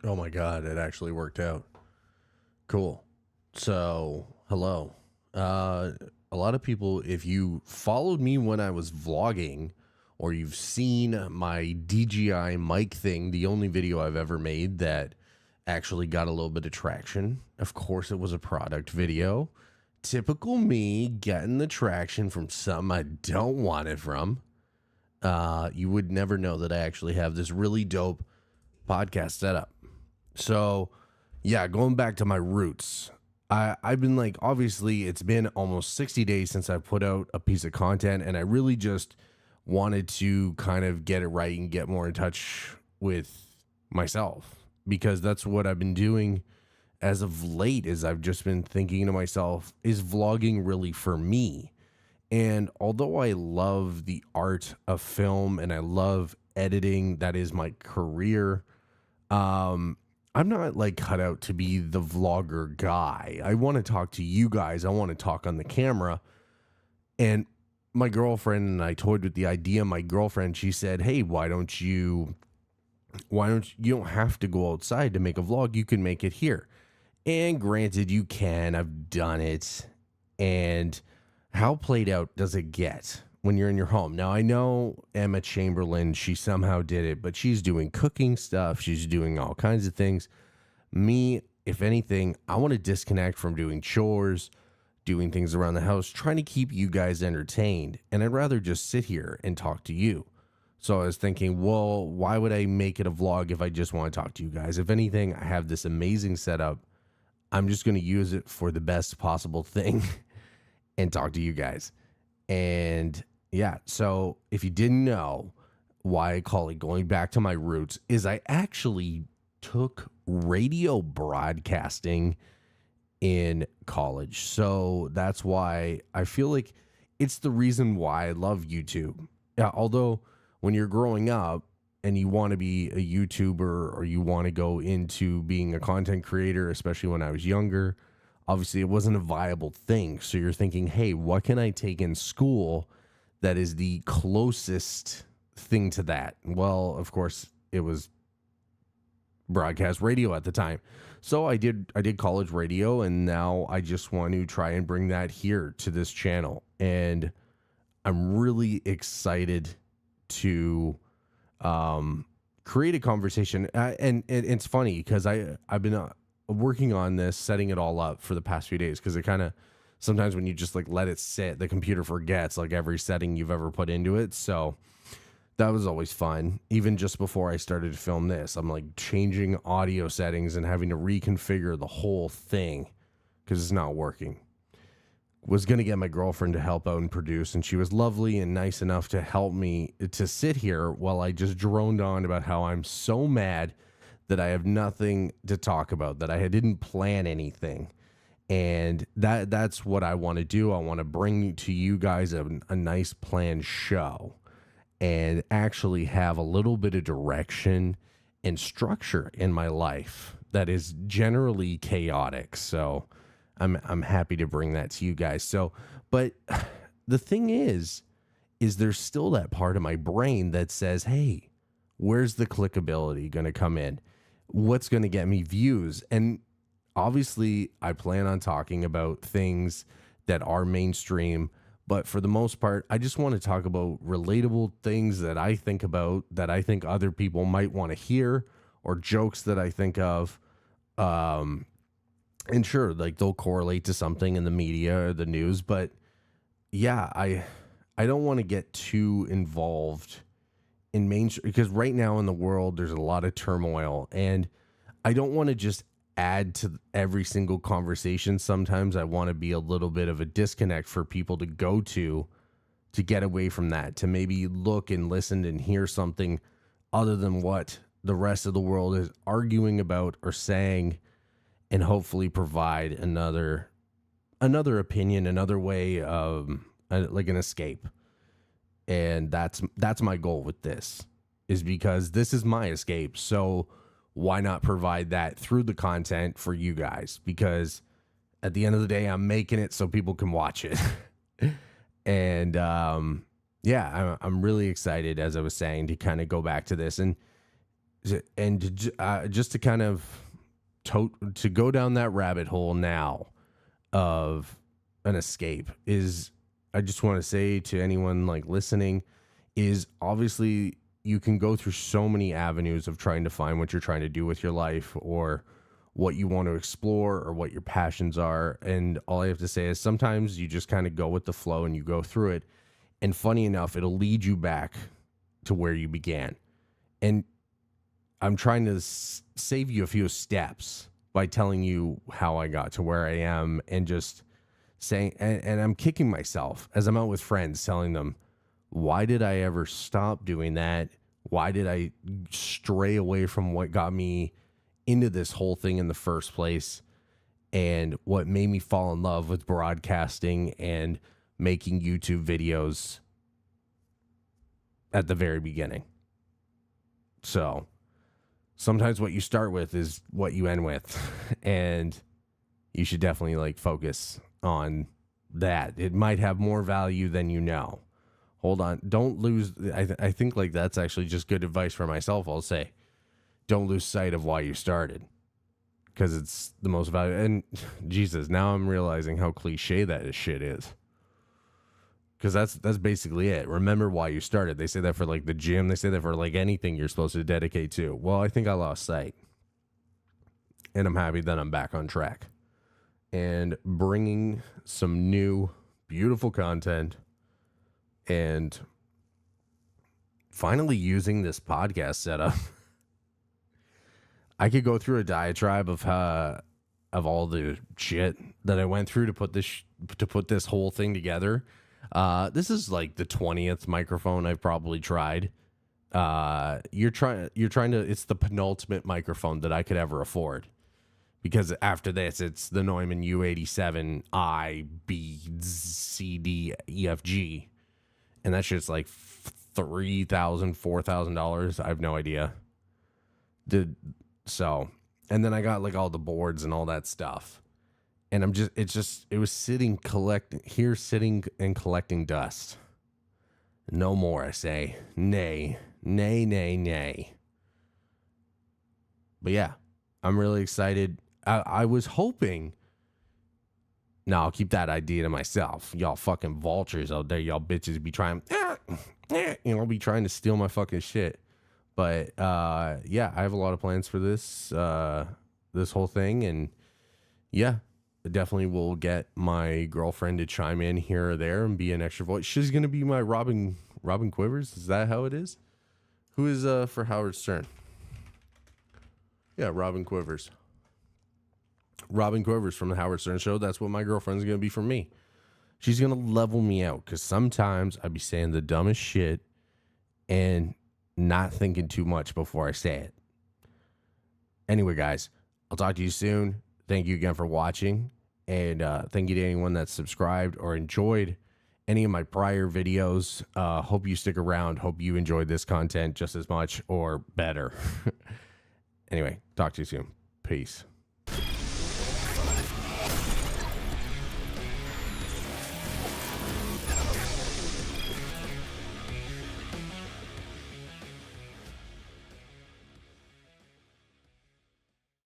Oh my God, it actually worked out. Cool. So, hello. Uh, a lot of people, if you followed me when I was vlogging, or you've seen my DJI mic thing, the only video I've ever made that actually got a little bit of traction. Of course, it was a product video. Typical me getting the traction from something I don't want it from. You would never know that I actually have this really dope podcast setup. So, yeah, going back to my roots, I've been like, obviously, it's been almost 60 days since I put out a piece of content, and I really just wanted to kind of get it right and get more in touch with myself because that's what I've been doing as of late is I've just been thinking to myself, is vlogging really for me? And although I love the art of film and I love editing, that is my career. Um, I'm not like cut out to be the vlogger guy. I want to talk to you guys. I want to talk on the camera. And my girlfriend and I toyed with the idea. My girlfriend, she said, "Hey, you don't have to go outside to make a vlog. You can make it here." And granted, you can. I've done it. And how played out does it get when you're in your home? Now, I know Emma Chamberlain, she somehow did it, but she's doing cooking stuff. She's doing all kinds of things. Me, if anything, I want to disconnect from doing chores, doing things around the house, trying to keep you guys entertained. And I'd rather just sit here and talk to you. So I was thinking, well, why would I make it a vlog if I just want to talk to you guys? If anything, I have this amazing setup. I'm just going to use it for the best possible thing and talk to you guys. And yeah, so if you didn't know why I call it going back to my roots, is I actually took radio broadcasting in college. So that's why I feel like it's the reason why I love YouTube. Yeah, although when you're growing up and you want to be a YouTuber or you want to go into being a content creator, especially when I was younger, obviously it wasn't a viable thing. So you're thinking, hey, what can I take in school that is the closest thing to that? Well, of course, it was broadcast radio at the time. So I did college radio, and now I just want to try and bring that here to this channel. And I'm really excited to create a conversation. And it's funny because I've been working on this, setting it all up for the past few days because it kind of sometimes when you just like let it sit, the computer forgets like every setting you've ever put into it. So that was always fun. Even just before I started to film this, I'm like changing audio settings and having to reconfigure the whole thing because it's not working. Was going to get my girlfriend to help out and produce, and she was lovely and nice enough to help me to sit here while I just droned on about how I'm so mad that I have nothing to talk about, that I didn't plan anything. And that's what I want to do. I want to bring to you guys a nice planned show and actually have a little bit of direction and structure in my life that is generally chaotic. So I'm happy to bring that to you guys. So, but the thing is there's still that part of my brain that says, "Hey, where's the clickability going to come in? What's going to get me views?" And obviously, I plan on talking about things that are mainstream, but for the most part, I just want to talk about relatable things that I think about that I think other people might want to hear, or jokes that I think of. And sure, like they'll correlate to something in the media or the news, but yeah, I don't want to get too involved in mainstream because right now in the world there's a lot of turmoil, and I don't want to just add to every single conversation. Sometimes I want to be a little bit of a disconnect for people to go to get away from that, to maybe look and listen and hear something other than what the rest of the world is arguing about or saying, and hopefully provide another opinion, another way of like an escape. And that's my goal with this, is because this is my escape. So why not provide that through the content for you guys? Because at the end of the day, I'm making it so people can watch it. And yeah, I'm really excited, as I was saying, to kind of go back to this. And And just to kind of to go down that rabbit hole now of an escape is, I just want to say to anyone like listening, is obviously you can go through so many avenues of trying to find what you're trying to do with your life, or what you want to explore, or what your passions are. And all I have to say is sometimes you just kind of go with the flow and you go through it. And funny enough, it'll lead you back to where you began. And I'm trying to save you a few steps by telling you how I got to where I am, and just saying, and I'm kicking myself as I'm out with friends telling them, why did I ever stop doing that? Why did I stray away from what got me into this whole thing in the first place? And what made me fall in love with broadcasting and making YouTube videos at the very beginning. So sometimes what you start with is what you end with, and you should definitely like focus on that. It might have more value than you know. Hold on. Don't lose. I think like that's actually just good advice for myself. I'll say, don't lose sight of why you started, because it's the most valuable. And Jesus, now I'm realizing how cliche that shit is. Because that's basically it. Remember why you started. They say that for like the gym. They say that for like anything you're supposed to dedicate to. Well, I think I lost sight. And I'm happy that I'm back on track. And bringing some new, beautiful content. And finally using this podcast setup. I could go through a diatribe of all the shit that I went through to put this whole thing together. This is like the 20th microphone I've probably tried. You're trying to, it's the penultimate microphone that I could ever afford, because after this, it's the Neumann U87 I, B, C, D, E, F, G. And that shit's like $3,000, $4,000. I have no idea. And then I got like all the boards and all that stuff. And it was sitting and collecting dust. No more, I say. Nay, nay, nay, nay. But yeah, I'm really excited. I was hoping. No, I'll keep that idea to myself. Y'all fucking vultures out there, y'all bitches be trying, be trying to steal my fucking shit. But yeah, I have a lot of plans for this whole thing, and yeah. Definitely will get my girlfriend to chime in here or there and be an extra voice. She's gonna be my Robin Quivers. Is that how it is? Who is for Howard Stern? Yeah, Robin Quivers. Robin Quivers from the Howard Stern Show. That's what my girlfriend's gonna be for me. She's gonna level me out, because sometimes I be saying the dumbest shit and not thinking too much before I say it. Anyway, guys, I'll talk to you soon. Thank you again for watching, and thank you to anyone that's subscribed or enjoyed any of my prior videos. Hope you stick around. Hope you enjoyed this content just as much or better. Anyway, talk to you soon. Peace.